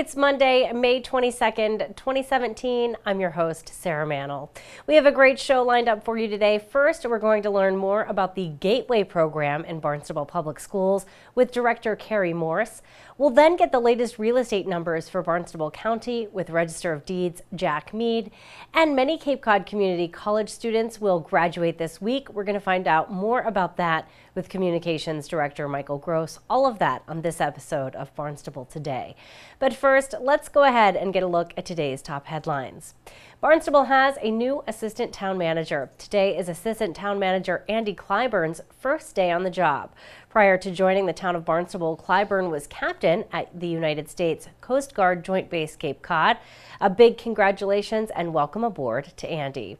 It's Monday, May 22nd, 2017. I'm your host, Sarah Mantle. We have a great show lined up for you today. First, we're going to learn more about the Gateway program in Barnstable Public Schools with Director Carrie Morse. We'll then get the latest real estate numbers for Barnstable County with Register of Deeds Jack Mead. And many Cape Cod Community College students will graduate this week. We're going to find out more about that with Communications Director Michael Gross. All of that on this episode of Barnstable Today. But first, let's go ahead and get a look at today's top headlines. Barnstable has a new assistant town manager. Today is Assistant Town Manager Andy Clyburn's first day on the job. Prior to joining the town of Barnstable, Clyburn was captain at the United States Coast Guard Joint Base Cape Cod. A big congratulations and welcome aboard to Andy.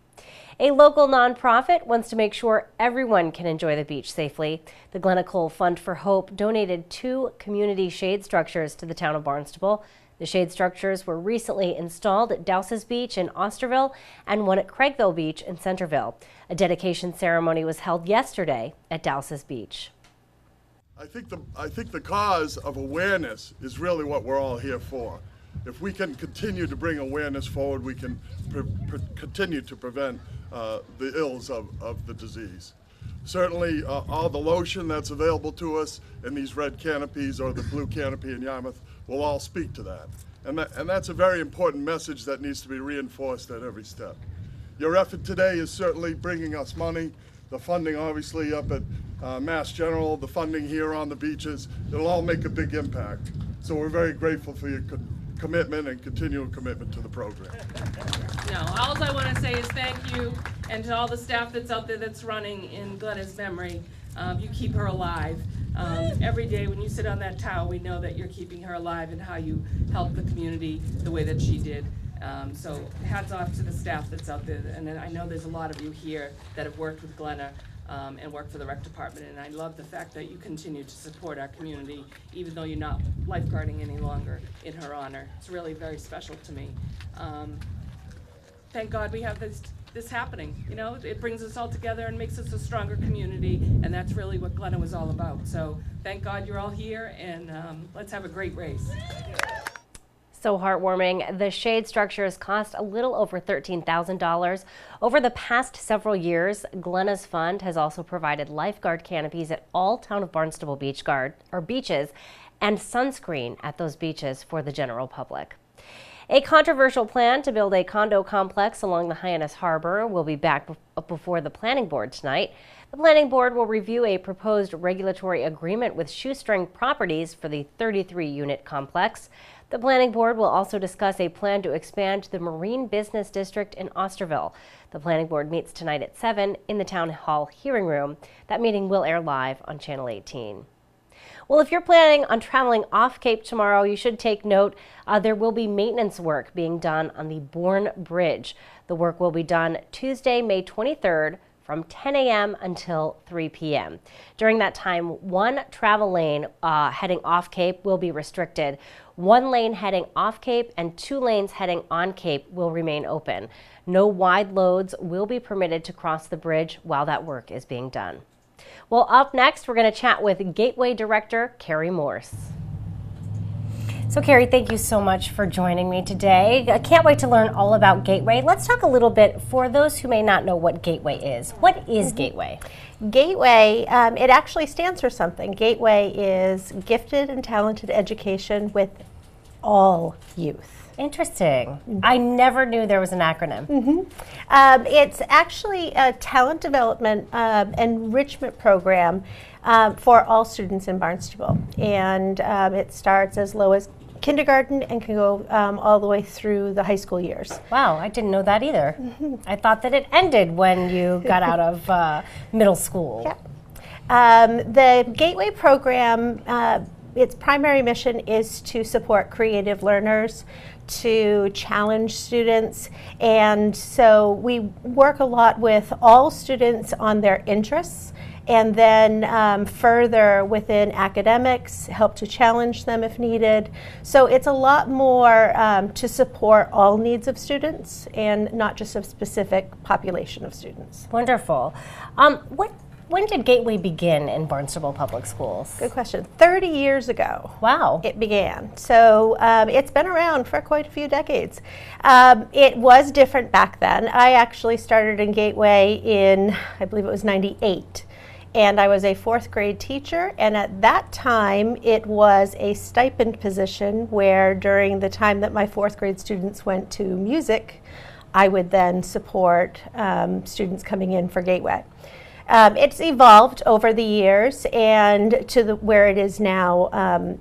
A local nonprofit wants to make sure everyone can enjoy the beach safely. The Glenna Cole Fund for Hope donated 2 community shade structures to the town of Barnstable. The shade structures were recently installed at Dowses Beach in Osterville and one at Craigville Beach in Centerville. A dedication ceremony was held yesterday at Dowses Beach. I think the cause of awareness is really what we're all here for. If we can continue to bring awareness forward, we can continue to prevent the ills of the disease. Certainly, all the lotion that's available to us in these red canopies or the blue canopy in Yarmouth will all speak to that. And that's a very important message that needs to be reinforced at every step. Your effort today is certainly bringing us money. The funding obviously up at Mass General, the funding here on the beaches, it'll all make a big impact. So we're very grateful for your commitment and continual commitment to the program. No, all I want to say is thank you, and to all the staff that's out there that's running in Glenna's memory. You keep her alive. Every day when you sit on that towel, we know that you're keeping her alive and how you help the community the way that she did. So hats off to the staff that's out there, and I know there's a lot of you here that have worked with Glenna and worked for the rec department, and I love the fact that you continue to support our community even though you're not lifeguarding any longer in her honor. It's really very special to me. Thank God we have this happening. You know, it brings us all together and makes us a stronger community, and that's really what Glenna was all about. So thank God you're all here, and let's have a great race. So heartwarming. The shade structures cost a little over $13,000. Over the past several years, Glenna's fund has also provided lifeguard canopies at all town of Barnstable beaches and sunscreen at those beaches for the general public. A controversial plan to build a condo complex along the Hyannis Harbor will be back before the Planning Board tonight. The Planning Board will review a proposed regulatory agreement with Shoestring Properties for the 33-unit complex. The Planning Board will also discuss a plan to expand the Marine Business District in Osterville. The Planning Board meets tonight at 7 in the Town Hall hearing room. That meeting will air live on Channel 18. Well, if you're planning on traveling off Cape tomorrow, you should take note. There will be maintenance work being done on the Bourne Bridge. The work will be done Tuesday, May 23rd from 10 a.m. until 3 p.m. During that time, one travel lane heading off Cape will be restricted. One lane heading off Cape and 2 lanes heading on Cape will remain open. No wide loads will be permitted to cross the bridge while that work is being done. Well, up next, we're going to chat with Gateway Director Carrie Morse. So Carrie, thank you so much for joining me today. I can't wait to learn all about Gateway. Let's talk a little bit for those who may not know what Gateway is. What is Gateway? Gateway, it actually stands for something. Gateway is Gifted and Talented Education with all youth. Interesting. I never knew there was an acronym. It's actually a talent development enrichment program for all students in Barnstable. And it starts as low as kindergarten and can go all the way through the high school years. Wow, I didn't know that either. I thought that it ended when you got out of middle school. Yeah. The Gateway program, its primary mission is to support creative learners, to challenge students, and so we work a lot with all students on their interests, and then further within academics, help to challenge them if needed. So it's a lot more to support all needs of students and not just a specific population of students. Wonderful. When did Gateway begin in Barnstable Public Schools? Good question. 30 years ago. Wow. It began. So it's been around for quite a few decades. It was different back then. I actually started in Gateway in, I believe it was 98. And I was a 4th grade teacher, and at that time it was a stipend position where during the time that my 4th grade students went to music, I would then support students coming in for Gateway. It's evolved over the years and to where it is now.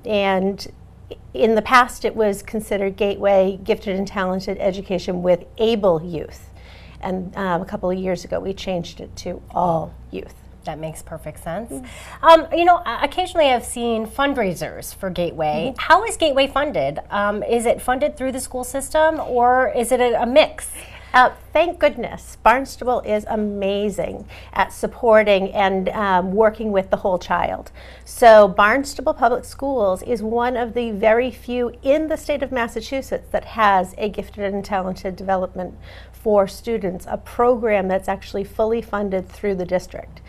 And in the past, it was considered Gateway Gifted and Talented Education with Able Youth. And a couple of years ago, we changed it to All Youth. That makes perfect sense. You know, occasionally I've seen fundraisers for Gateway. How is Gateway funded? Is it funded through the school system, or is it a mix? Thank goodness, Barnstable is amazing at supporting and working with the whole child. So Barnstable Public Schools is one of the very few in the state of Massachusetts that has a gifted and talented development for students, a program that's actually fully funded through the district.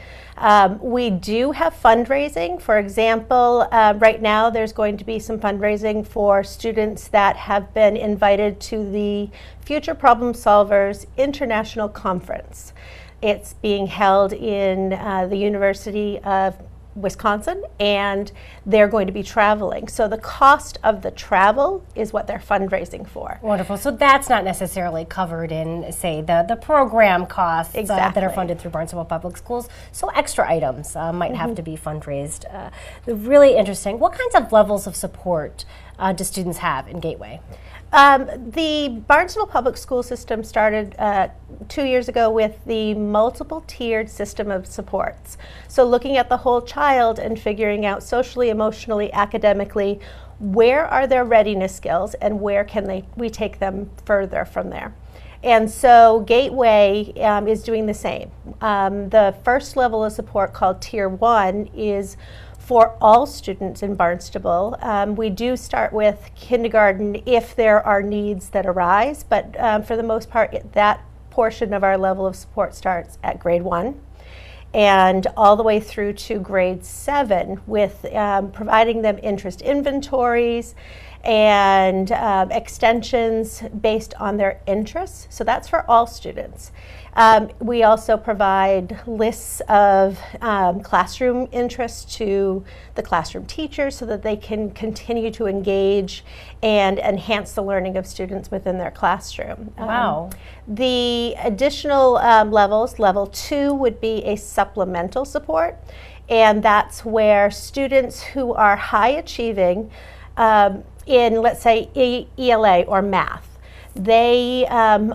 We do have fundraising. For example, right now there's going to be some fundraising for students that have been invited to the Future Problem Solvers International Conference. It's being held in the University of Wisconsin, and they're going to be traveling. So the cost of the travel is what they're fundraising for. Wonderful. So that's not necessarily covered in, say, the program costs that are funded through Barnstable Public Schools. So extra items might have to be fundraised. Really interesting. What kinds of levels of support do students have in Gateway? The Barnstable Public School System started 2 years ago with the multiple tiered system of supports. So looking at the whole child and figuring out socially, emotionally, academically, where are their readiness skills and where can we take them further from there. And so Gateway is doing the same. The first level of support, called Tier 1, is for all students in Barnstable. We do start with kindergarten if there are needs that arise, but for the most part, that portion of our level of support starts at grade 1 and all the way through to grade 7 with providing them interest inventories and extensions based on their interests. So that's for all students. We also provide lists of classroom interests to the classroom teachers so that they can continue to engage and enhance the learning of students within their classroom. Wow. The additional levels, level 2 would be a supplemental support, and that's where students who are high achieving in, let's say, ELA or math, they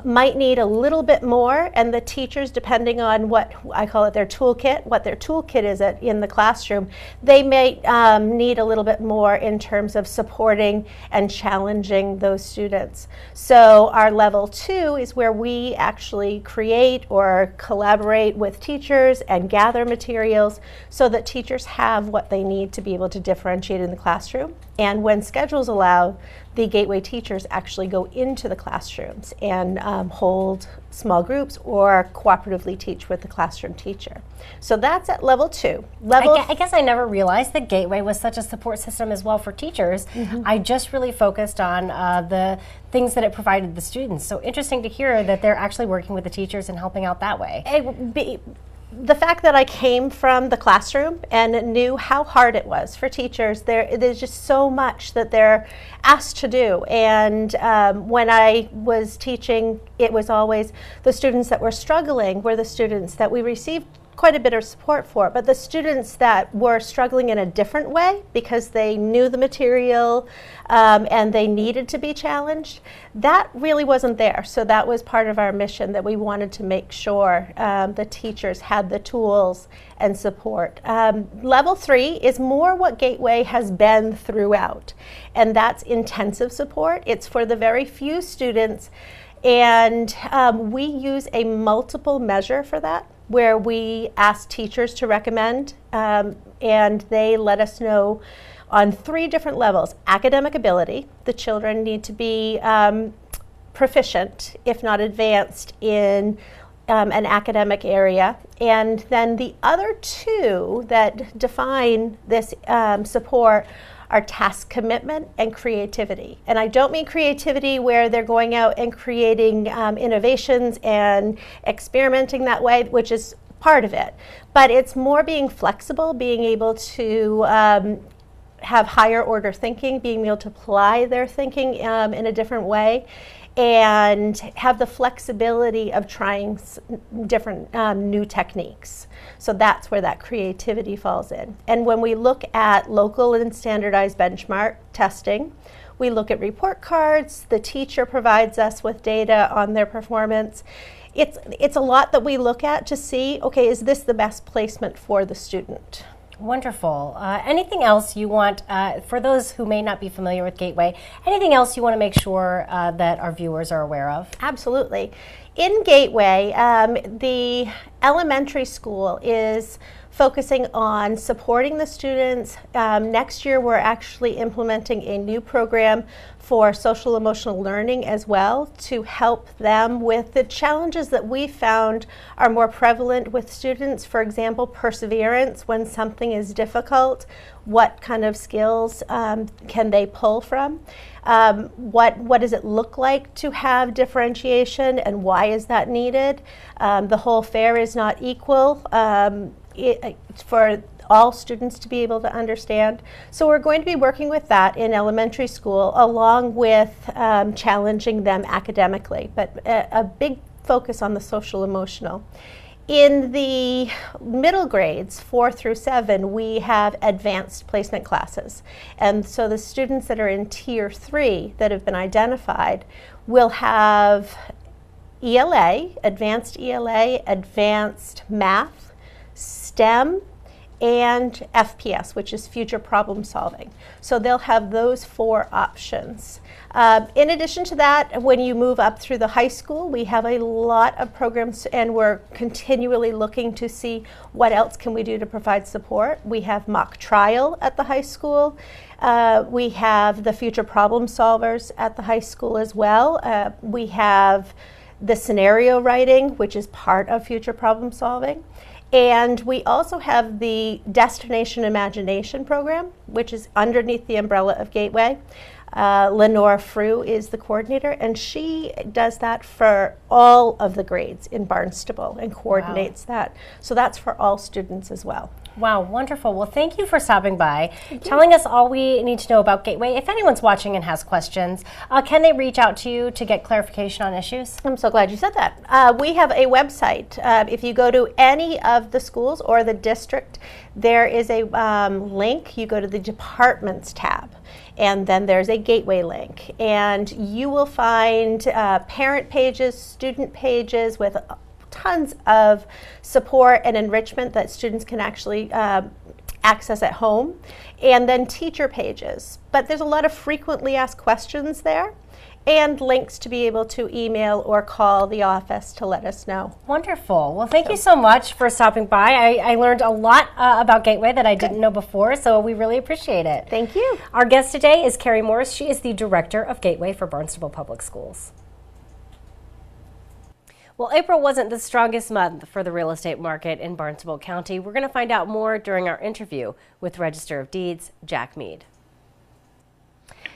might need a little bit more, and the teachers, depending on what I call it their toolkit, what their toolkit is in the classroom, they may need a little bit more in terms of supporting and challenging those students. So our level 2 is where we actually create or collaborate with teachers and gather materials so that teachers have what they need to be able to differentiate in the classroom. And when schedules allow, the Gateway teachers actually go into the classrooms and hold small groups or cooperatively teach with the classroom teacher. So that's at level 2. I guess I never realized that Gateway was such a support system as well for teachers. I just really focused on the things that it provided the students. So interesting to hear that they're actually working with the teachers and helping out that way. The fact that I came from the classroom and knew how hard it was for teachers, there's just so much that they're asked to do. And when I was teaching, it was always the students that were struggling were the students that we received quite a bit of support for, but the students that were struggling in a different way because they knew the material and they needed to be challenged, that really wasn't there. So that was part of our mission, that we wanted to make sure the teachers had the tools and support. Level 3 is more what Gateway has been throughout, and that's intensive support. It's for the very few students, and we use a multiple measure for that, where we ask teachers to recommend, and they let us know on 3 different levels. Academic ability, the children need to be proficient, if not advanced, in an academic area. And then the other two that define this support are task commitment and creativity. And I don't mean creativity where they're going out and creating innovations and experimenting that way, which is part of it. But it's more being flexible, being able to have higher order thinking, being able to apply their thinking in a different way, and have the flexibility of trying different new techniques. So that's where that creativity falls in. And when we look at local and standardized benchmark testing, we look at report cards, the teacher provides us with data on their performance. It's a lot that we look at to see, okay, is this the best placement for the student? Wonderful. Anything else you want, for those who may not be familiar with Gateway, anything else you want to make sure that our viewers are aware of? Absolutely. In Gateway, the elementary school is focusing on supporting the students. Next year, we're actually implementing a new program for social emotional learning as well to help them with the challenges that we found are more prevalent with students. For example, perseverance when something is difficult. What kind of skills can they pull from? What does it look like to have differentiation, and why is that needed? The whole fare is not equal. For all students to be able to understand. So we're going to be working with that in elementary school along with challenging them academically, but a big focus on the social emotional. In the middle grades, 4 through 7, we have advanced placement classes. And so the students that are in Tier 3 that have been identified will have ELA, advanced math, STEM, and FPS, which is future problem solving. So they'll have those 4 options. In addition to that, when you move up through the high school, we have a lot of programs, and we're continually looking to see what else can we do to provide support. We have mock trial at the high school. We have the future problem solvers at the high school as well. We have the scenario writing, which is part of future problem solving. And we also have the Destination Imagination program, which is underneath the umbrella of Gateway. Lenore Frew is the coordinator, and she does that for all of the grades in Barnstable and coordinates that. So that's for all students as well. Wow, wonderful. Well, thank you for stopping by, telling us all we need to know about Gateway. If anyone's watching and has questions, can they reach out to you to get clarification on issues? I'm so glad you said that. We have a website. If you go to any of the schools or the district, there is a link. You go to the Departments tab, and then there's a Gateway link. And you will find parent pages, student pages with tons of support and enrichment that students can actually access at home, and then teacher pages. But there's a lot of frequently asked questions there, and links to be able to email or call the office to let us know. Wonderful. Well, thank you so much for stopping by. I learned a lot about Gateway that I didn't know before, so we really appreciate it. Thank you. Our guest today is Carrie Morris. She is the Director of Gateway for Barnstable Public Schools. Well, April wasn't the strongest month for the real estate market in Barnstable County. We're going to find out more during our interview with Register of Deeds, Jack Mead.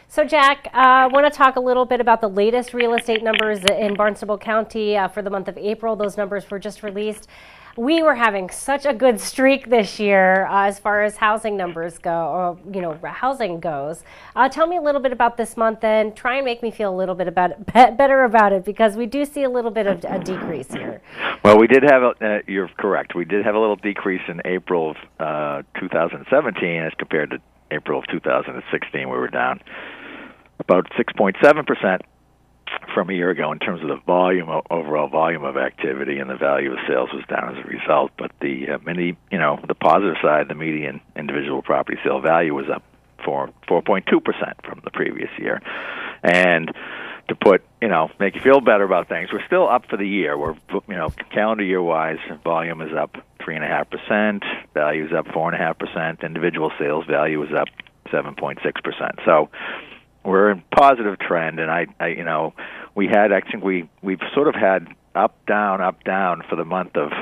So Jack, I want to talk a little bit about the latest real estate numbers in Barnstable County for the month of April. Those numbers were just released. We were having such a good streak this year as far as housing numbers go, or housing goes. Tell me a little bit about this month, and try and make me feel a little bit better about it, because we do see a little bit of a decrease here. Well, we did have you're correct. We did have a little decrease in April of 2017 as compared to April of 2016. We were down about 6.7% from a year ago in terms of the overall volume of activity, and the value of sales was down as a result. But the the positive side, the median individual property sale value was up 4.2% from the previous year. And to make you feel better about things, we're still up for the year. We're, calendar year-wise, volume is up 3.5%, value is up 4.5%, individual sales value is up 7.6%. So we're in positive trend, and we've sort of had up, down for the month of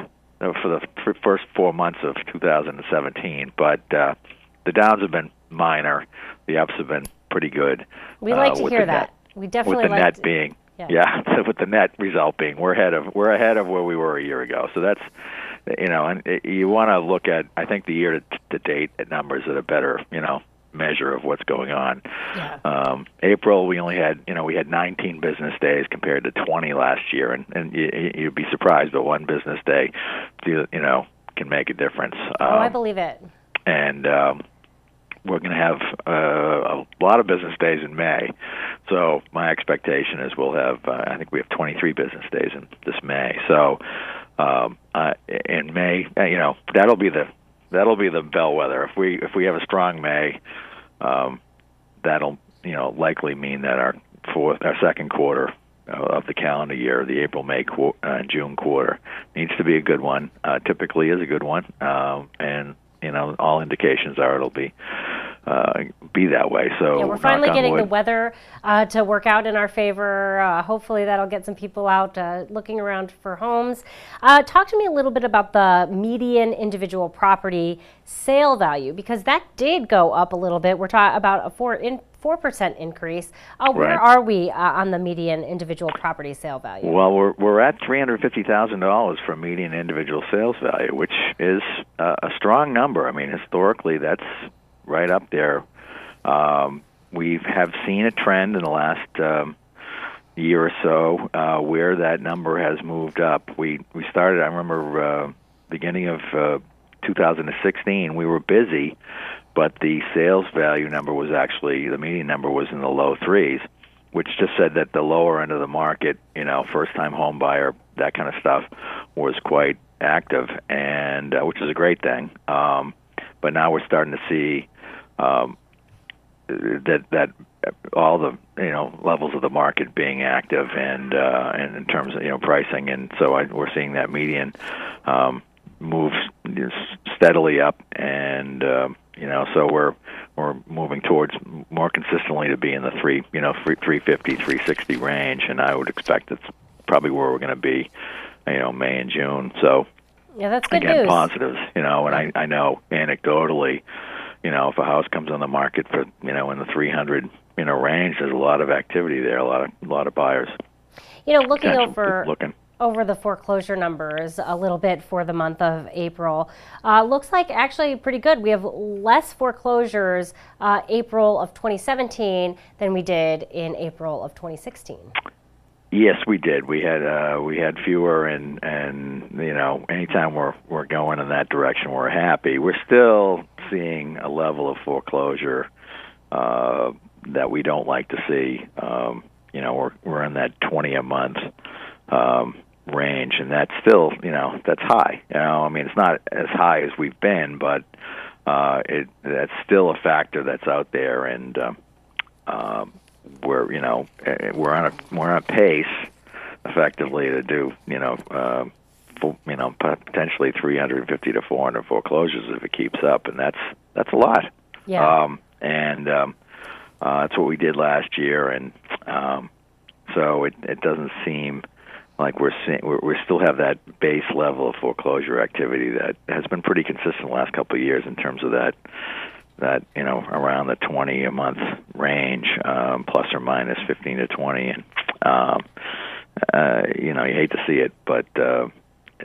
for the first 4 months of 2017. But the downs have been minor. The ups have been pretty good. We like to hear that. We definitely with the like net to, being yeah. with the net result being we're ahead of where we were a year ago. So that's and you want to look at, I think, the year to date numbers that are better measure of what's going on. Yeah. April we only had we had 19 business days compared to 20 last year, and you'd be surprised, but one business day can make a difference. I believe it. And we're going to have a lot of business days in May. So my expectation is we'll have, I think we have 23 business days in this May. So in May, that'll be the bellwether. If we have a strong May, that'll likely mean that our second quarter of the calendar year, the April, May, June quarter, needs to be a good one. Typically is a good one, and all indications are it'll be that way. So we're finally getting the weather to work out in our favor. Hopefully that'll get some people out looking around for homes. Talk to me a little bit about the median individual property sale value, because that did go up a little bit. We're talking about a 4% increase. Where are we on the median individual property sale value? Well, we're at $350,000 for median individual sales value, which is a strong number. I mean, historically, that's right up there. We have seen a trend in the last year or so where that number has moved up. We started, I remember, beginning of 2016, we were busy, but the sales value number was actually, the median number was in the low threes, which just said that the lower end of the market, first-time home buyer, that kind of stuff, was quite active, and which is a great thing. But now we're starting to see that all the levels of the market being active, and in terms of pricing, and so we're seeing that median move steadily up, and so we're moving towards more consistently to be in the 350, 360 range, and I would expect that's probably where we're going to be, May and June. So yeah, that's good again, news. positives, and I know anecdotally, if a house comes on the market for in the 300 range, there's a lot of activity there, a lot of buyers. Looking over the foreclosure numbers a little bit for the month of April, looks like actually pretty good. We have less foreclosures April of 2017 than we did in April of 2016. Yes, we did. We had fewer, and anytime we're going in that direction, we're happy. We're still seeing a level of foreclosure that we don't like to see. We're in that 20 a month range, and that's still that's high. It's not as high as we've been, but that's still a factor that's out there, and we're on a pace effectively to do potentially 350 to 400 foreclosures if it keeps up, and that's a lot. Yeah. That's what we did last year, and so it doesn't seem like we still have that base level of foreclosure activity that has been pretty consistent the last couple of years in terms of that around the 20 a month range, plus or minus 15 to 20, and you hate to see it, but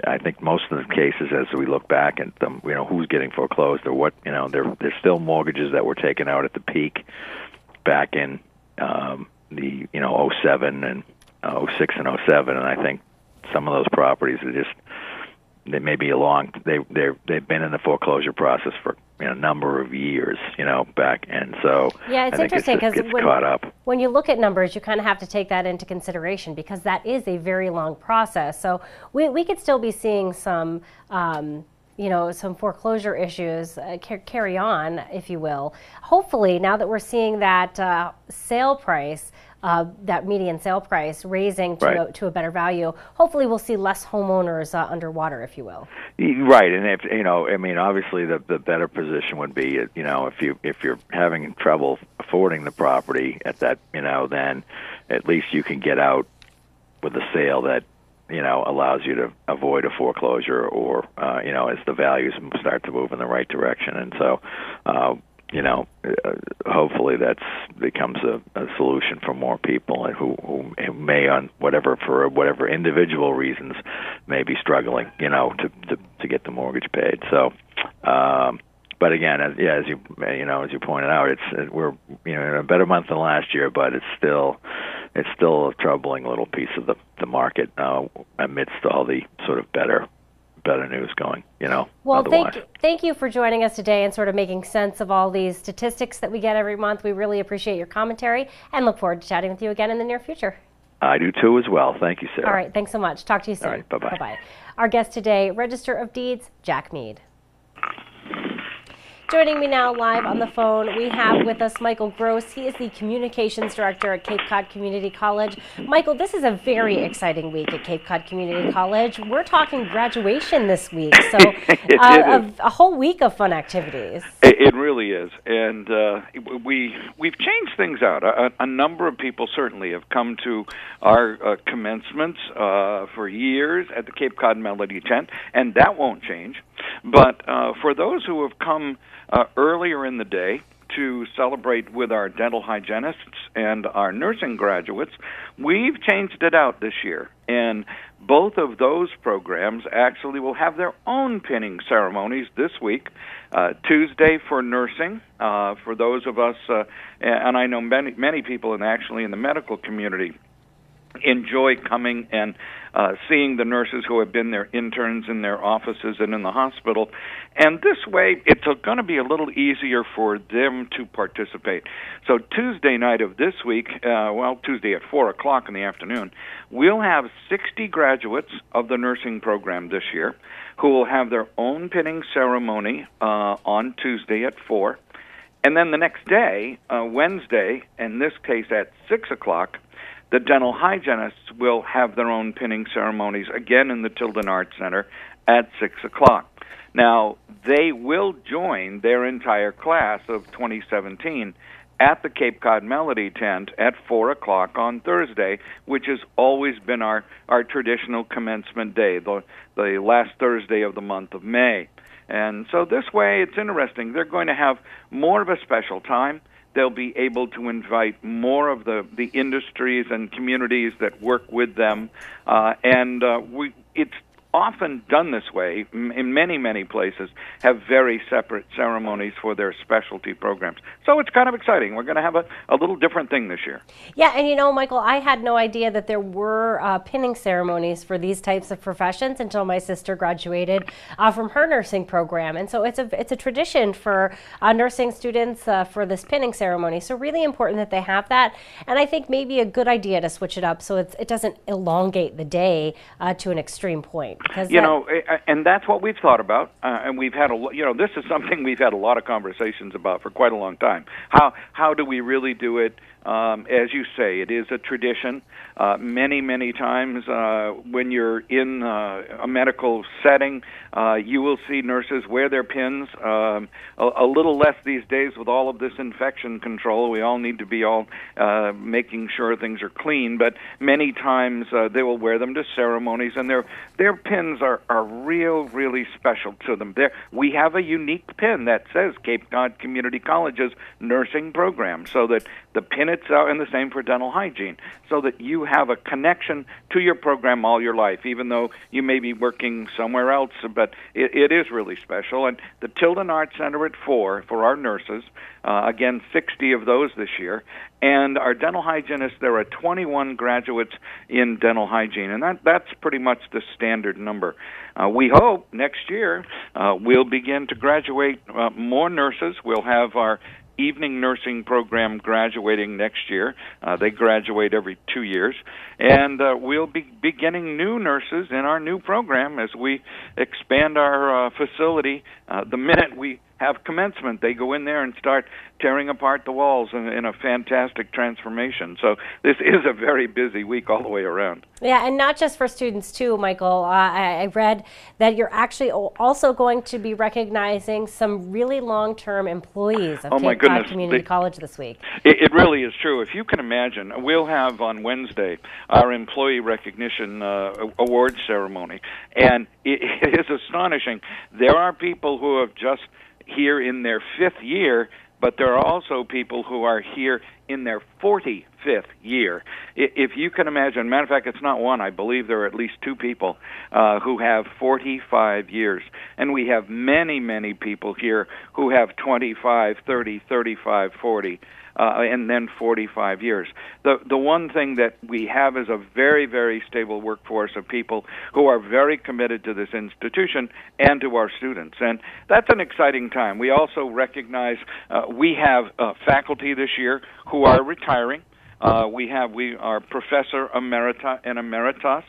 I think most of the cases, as we look back at them, who's getting foreclosed or what, there's still mortgages that were taken out at the peak back in the 07 and 06 and 07, and I think some of those properties are just they've been in the foreclosure process for a number of years, back, and so yeah, it's interesting because caught up. When you look at numbers, you kind of have to take that into consideration because that is a very long process. So we could still be seeing some some foreclosure issues carry on, if you will. Hopefully, now that we're seeing that sale price, that median sale price raising to a better value, hopefully we'll see less homeowners underwater, if you will. Right, and if obviously the better position would be, if you're having trouble affording the property at that, then at least you can get out with a sale that allows you to avoid a foreclosure, or as the values start to move in the right direction. And so hopefully that becomes a solution for more people who may, for whatever individual reasons, may be struggling, to get the mortgage paid. So, but again, as you pointed out, we're in a better month than last year, but it's still a troubling little piece of the market amidst all the sort of better news going, Well, otherwise. thank you for joining us today and sort of making sense of all these statistics that we get every month. We really appreciate your commentary and look forward to chatting with you again in the near future. I do too as well. Thank you, Sarah. All right, thanks so much. Talk to you soon. All right, bye-bye. Bye-bye. Our guest today, Register of Deeds, Jack Mead. Joining me now live on the phone, we have with us Michael Gross. He is the Communications Director at Cape Cod Community College. Michael, this is a very exciting week at Cape Cod Community College. We're talking graduation this week, so a whole week of fun activities. It really is, and we've changed things out. A number of people certainly have come to our commencements for years at the Cape Cod Melody Tent, and that won't change. But for those who have come earlier in the day to celebrate with our dental hygienists and our nursing graduates, we've changed it out this year. And both of those programs actually will have their own pinning ceremonies this week. Tuesday for nursing, for those of us, and I know many people in the medical community enjoy coming and seeing the nurses who have been their interns in their offices and in the hospital. And this way, it's going to be a little easier for them to participate. So Tuesday night of this week, Tuesday at 4 o'clock in the afternoon, we'll have 60 graduates of the nursing program this year who will have their own pinning ceremony on Tuesday at 4. And then the next day, Wednesday, in this case at 6 o'clock, the dental hygienists will have their own pinning ceremonies, again in the Tilden Arts Center, at 6 o'clock. Now, they will join their entire class of 2017 at the Cape Cod Melody Tent at 4 o'clock on Thursday, which has always been our traditional commencement day, the last Thursday of the month of May. And so this way, it's interesting. They're going to have more of a special time. They'll be able to invite more of the industries and communities that work with them. It's often done this way in many places, have very separate ceremonies for their specialty programs. So it's kind of exciting. We're going to have a little different thing this year. Yeah, and Michael, I had no idea that there were pinning ceremonies for these types of professions until my sister graduated from her nursing program. And so it's a tradition for nursing students for this pinning ceremony. So really important that they have that. And I think maybe a good idea to switch it up so it doesn't elongate the day to an extreme point. And that's what we've thought about, and we've had this is something we've had a lot of conversations about for quite a long time. How do we really do it? As you say, it is a tradition. Many times when you're in a medical setting, you will see nurses wear their pins. A little less these days with all of this infection control. We all need to be making sure things are clean, but many times they will wear them to ceremonies, and their pins are really special to them. We have a unique pin that says Cape Cod Community College's nursing program, so that the pin itself, and the same for dental hygiene, so that you have a connection to your program all your life, even though you may be working somewhere else. But it is really special. And the Tilden Arts Center at 4 for our nurses, again, 60 of those this year. And our dental hygienists, there are 21 graduates in dental hygiene, and that's pretty much the standard number. We hope next year we'll begin to graduate more nurses. We'll have our evening nursing program graduating next year. They graduate every 2 years. And we'll be beginning new nurses in our new program as we expand our facility. The minute we have commencement. They go in there and start tearing apart the walls in a fantastic transformation. So this is a very busy week all the way around. Yeah, and not just for students too, Michael. I read that you're actually also going to be recognizing some really long-term employees of Cape Cod Community College this week. It really is true. If you can imagine, we'll have on Wednesday our employee recognition awards ceremony, and it is astonishing. There are people who have just here in their 5th year, but there are also people who are here in their 45th year. If you can imagine, matter of fact, it's not one. I believe there are at least 2 people who have 45 years. And we have many, many people here who have 25, 30, 35, 40. And then 45 years. The one thing that we have is a very, very stable workforce of people who are very committed to this institution and to our students. And that's an exciting time. We also recognize we have faculty this year who are retiring. We are Professor Emerita and Emeritus.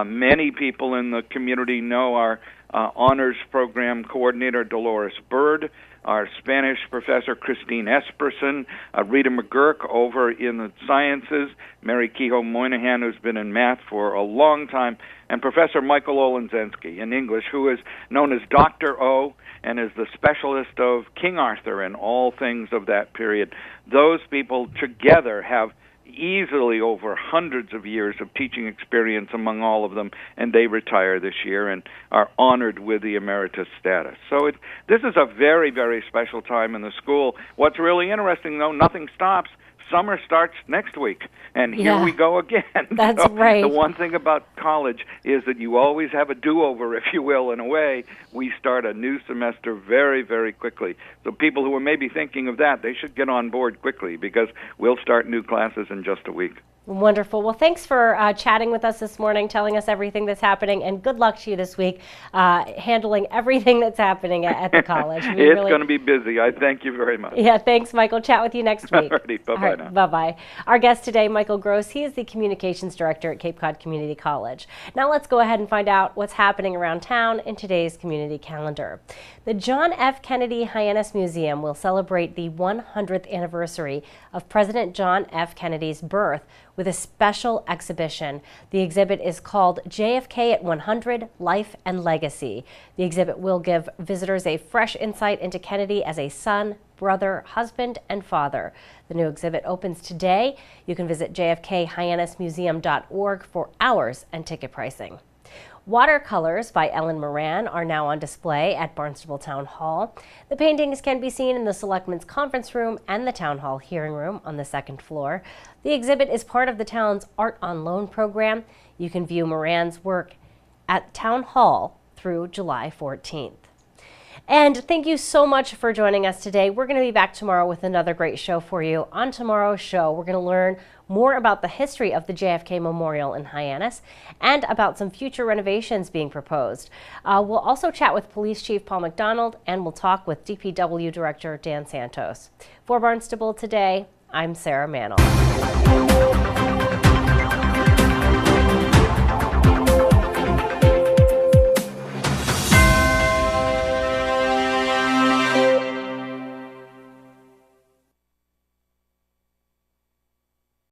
Many people in the community know our honors program coordinator, Dolores Bird, our Spanish professor, Christine Esperson, Rita McGurk over in the sciences, Mary Kehoe Moynihan, who's been in math for a long time, and Professor Michael Olenzensky in English, who is known as Dr. O and is the specialist of King Arthur and all things of that period. Those people together have easily over hundreds of years of teaching experience among all of them, and they retire this year and are honored with the emeritus status. So this is a very, very special time in the school. What's really interesting, though, nothing stops. Summer starts next week, and here we go again. That's right. The one thing about college is that you always have a do-over, if you will, in a way. We start a new semester very, very quickly. So people who are maybe thinking of that, they should get on board quickly because we'll start new classes in just a week. Wonderful. Well, thanks for chatting with us this morning, telling us everything that's happening, and good luck to you this week handling everything that's happening at the college. It's going to be busy. I thank you very much. Yeah, thanks, Michael. Chat with you next week. Alrighty, bye-bye now. Bye-bye. Our guest today, Michael Gross, he is the Communications Director at Cape Cod Community College. Now let's go ahead and find out what's happening around town in today's community calendar. The John F. Kennedy Hyannis Museum will celebrate the 100th anniversary of President John F. Kennedy's birth with a special exhibition. The exhibit is called JFK at 100, Life and Legacy. The exhibit will give visitors a fresh insight into Kennedy as a son, brother, husband, and father. The new exhibit opens today. You can visit jfkhyannismuseum.org for hours and ticket pricing. Watercolors by Ellen Moran are now on display at Barnstable Town Hall. The paintings can be seen in the Selectmen's Conference Room and the Town Hall Hearing Room on the 2nd floor. The exhibit is part of the town's Art on Loan program. You can view Moran's work at Town Hall through July 14th. And thank you so much for joining us today. We're going to be back tomorrow with another great show for you. On tomorrow's show, we're going to learn more about the history of the JFK Memorial in Hyannis and about some future renovations being proposed. We'll also chat with Police Chief Paul McDonald, and we'll talk with DPW Director Dan Santos. For Barnstable Today, I'm Sarah Mantle.